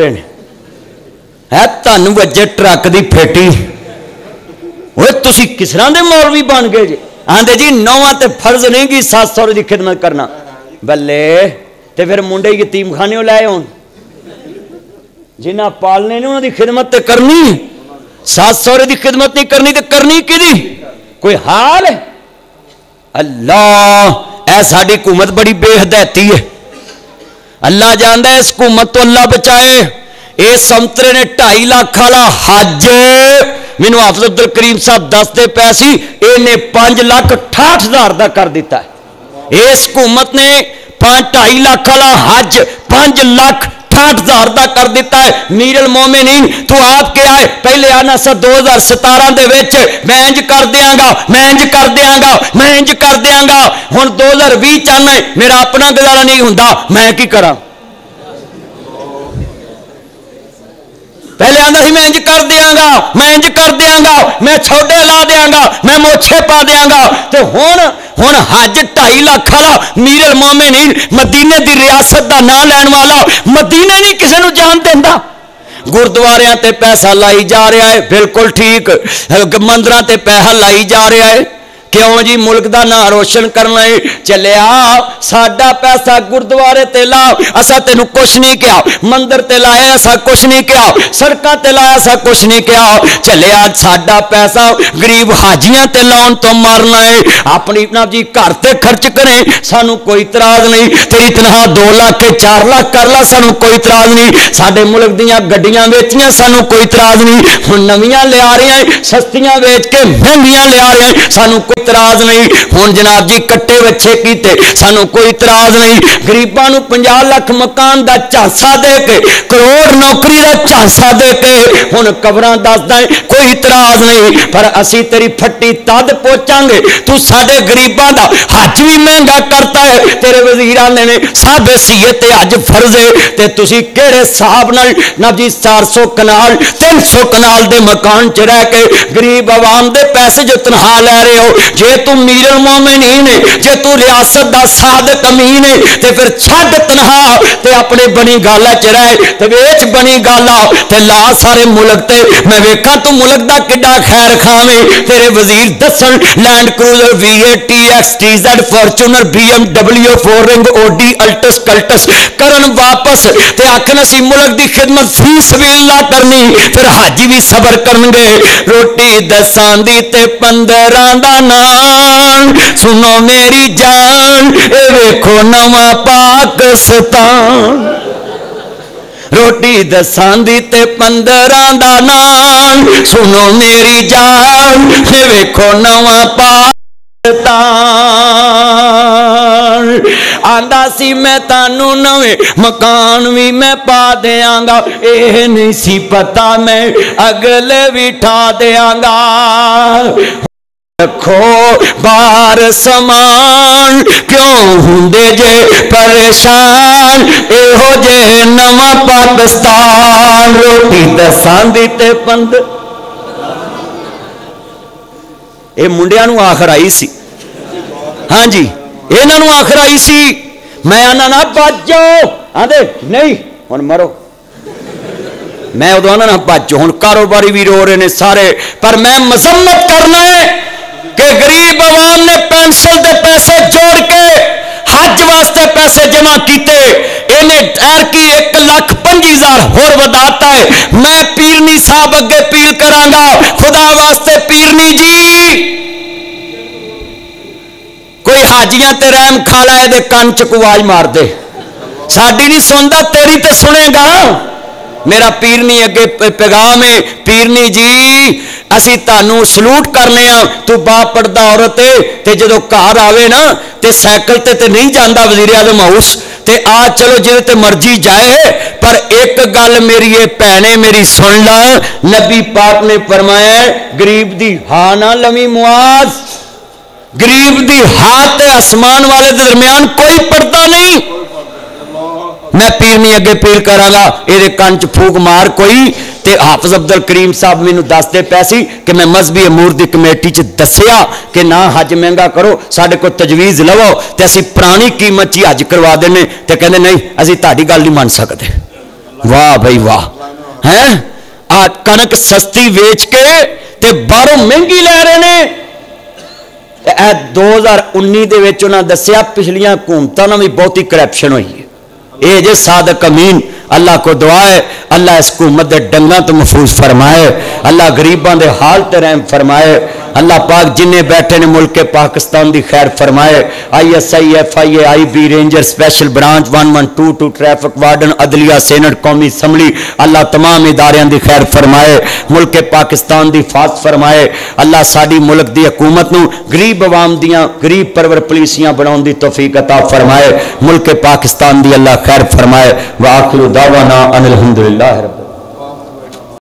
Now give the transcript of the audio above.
है धन वजे ट्रक की फेटी वो तुसी किस तरह के मौलवी बन गए जी। आंदे जी नौवां ते फर्ज नहीं कि सस सौरे की खिदमत करना बल्ले ते फिर मुंडे यतीम खाने लाए हो जिन्हें पालने ने उन्होंने खिदमत तो करनी सस सौरे की खिदमत नहीं करनी तो करनी कि कोई हाल है। अल्लाह ऐ साडी हुकूमत बड़ी बेहदायती है। अल्लाह जानता है इस हुकूमत तो अल्लाह बचाए। इस संतरे ने 2.5 लाख वाला हज मैनू हाफिज अब्दुल करीम साहब दसते पै सी इन्हें 5,68,000 का कर दिता है। इस हुकूमत ने 2.5 लाख वाला हज 5,68,000 का कर दिता है। मीरल मोमिनीन तू आप के आए पहले आना सा 2017 दे विच मैं इंज कर देंगा मैं इंज कर देंगा मैं इंज कर देंगा हुण 2020 चाहना है मेरा अपना गुजारा नहीं हुंदा मैं की करा। पहले आंदा सी मैं इंज कर देंगा मैं इंज कर देंगा मैं छोटे ला देंगा मैं मोछे पा देंगा तो हुण हज 2.5 लाख वाला मीरल मोमिनीन मदीने की रियासत का नाम लैन वाला मदीने नहीं किसी को जान देता। गुरुद्वारियां ते पैसा लाई जा रहा है बिल्कुल ठीक मंदिरां ते पैसा लाई जा रहा है क्यों जी मुल्क का नाम रोशन करना है चलिया साडा पैसा गुरुद्वारे ते ला असा तेनू कुछ नहीं कहा मंदिर ते लाया असा कुछ नहीं कहा सड़कों ते लाया असा कुछ नहीं कहा चलिया साडा पैसा गरीब हाजियां ते लाउन तो मारना है अपनी अपना जी घर ते खर्च करें सानू कोई इतराज नहीं तेरी तनखा 2 लाख के 4 लाख कर ला सानू कोई इतराज नहीं साडे मुल्क दीयां गड्डियां वेचियां सानू कोई इतराज नहीं हुण नवीआं लिया रहे हैं सस्तियां वेच के महंगियां लिया रहे हैं सानू इतराज नहीं हुण जनाब जी कट्टे बच्चे कीते सानू कोई इतराज नहीं गरीबां नू 50 लाख मकान का झांसा दे के करोड़ नौकरी का झांसा दे के हुण कबरां दसदा कोई इतराज नहीं पर असी तेरी फट्टी तद पहुंचांगे तू साडे गरीबां दा हज भी महंगा करता है तेरे वजीर आने ने सब सीयत हज फर्ज है ते तुसी किहड़े हिसाब नाल ना जी 400 कनाल 300 कनाल दे मकान च रह के गरीब आवाम दे पैसे जो तनखा लै रहे हो जे तू मीरल मोमिनीन है जे तू रियासत दा सादक अमीन है ते फिर छड्ड तनखा ते अपने बनी गाला च रह ते वेच बनी गाला ते ला सारे मुल्क ते मैं वेखा तू मुल्क दा किड्डा खैर खावे तेरे वजीर दसन land cruiser V8 TX Fortuner BMW 4 ring OD Altis Cultus करन वापस ते आखन असी मुल्क दी खिदमत फी सबील्लाह करनी फिर हाजी भी सबर करनगे रोटी दसां दी ते 15 दा नाम सुनो मेरी जान ए वेखो नवा पाकिस्तान रोटी दसां दी ते 15 दा नाम सुनो मेरी जान ए वेखो नवा पाकिस्तान आंदा सी मैं तानू नवे मकान भी मैं पा देंगा ए नहीं सी पता मैं अगले भी ठा देंगा रखो बार समान क्यों हुंदे जे परेशान एहो जे नवा पाकिस्तान रोटी दसां दी ते 15 ये मुंडियां नू आखर आई सी हाँ जी इन्हां नू आखर आई सी मैं आना ना बच जाओ आंदे नहीं हुण मरो मैं उदों आना ना बच हुण कारोबारी भी रो रहे ने सारे पर मैं मजम्मत करना है कि गरीब आवाम ने पेंशन के पैसे जोड़ के हज वास्ते पैसे जमा किए इन्हें एरकी 1,25,000 होर वधाता है मैं पीरनी साहब अगे अपील करांगा खुदा वास्ते पीरनी जी कोई हाजियां ते रहम खाला दे कान च आवाज मार दे साडी नहीं सुनदा तेरी तो सुनेगा मेरा पीरनी अगे पैगाम है पीरनी जी असी तानू सलूट करने तू बाप पढ़दा औरत है ते जदों घर आवे ना ते साइकिल ते नहीं जाता वजीर आजम हाउस ते आ चलो जिदे ते मर्जी जाए पर एक गल मेरी ये भैने मेरी सुन ला नबी पाक ने फरमाया गरीब दी हां ना लवी मुआज गरीब दी हां ते आसमान वाले दे दरमियान कोई पर्दा नहीं मैं पीरनी अगे अपील करांगा ये कान च फूक मार कोई ते हाफिज अब्दुल करीम साहब मैनू दसदे पै सी कि मैं मजहबी अमूर की कमेटी च दसिया कि ना हज महंगा करो साडे को तजवीज़ लवो ते असी पुरानी कीमत च हज करवा देने ते कहंदे नहीं असी तुहाडी गल नहीं मन सकते واہ بھائی واہ ہیں آ کنک سستی ویچ کے تے باہروں مہنگی لے رہے نے 2019 دے وچ انہاں دسیا پچھلیاں حکومتاں نال بھی بہتی کرپشن ہوئی ہے اے جے صادق امین اللہ کو دعا ہے اللہ اس حکومت دے ڈنگاں تو محفوظ فرمائے اللہ غریباں دے حال تے رحم فرمائے اللہ پاک جنہیں بیٹھے نے ملک پاکستان دی خیر فرمائے ISI FIA IB ranger special branch 1122 traffic warden عدلیہ سینٹ قومی اسمبلی اللہ تمام اداریاں دی خیر فرمائے ملک پاکستان دی حفاظت فرمائے اللہ ساڈی ملک دی حکومت نو غریب عوام دیاں غریب پرور پولیسیاں بناون دی توفیق عطا فرمائے ملک پاکستان دی اللہ خیر فرمائے وآخر دعوانا ان الحمدللہ رب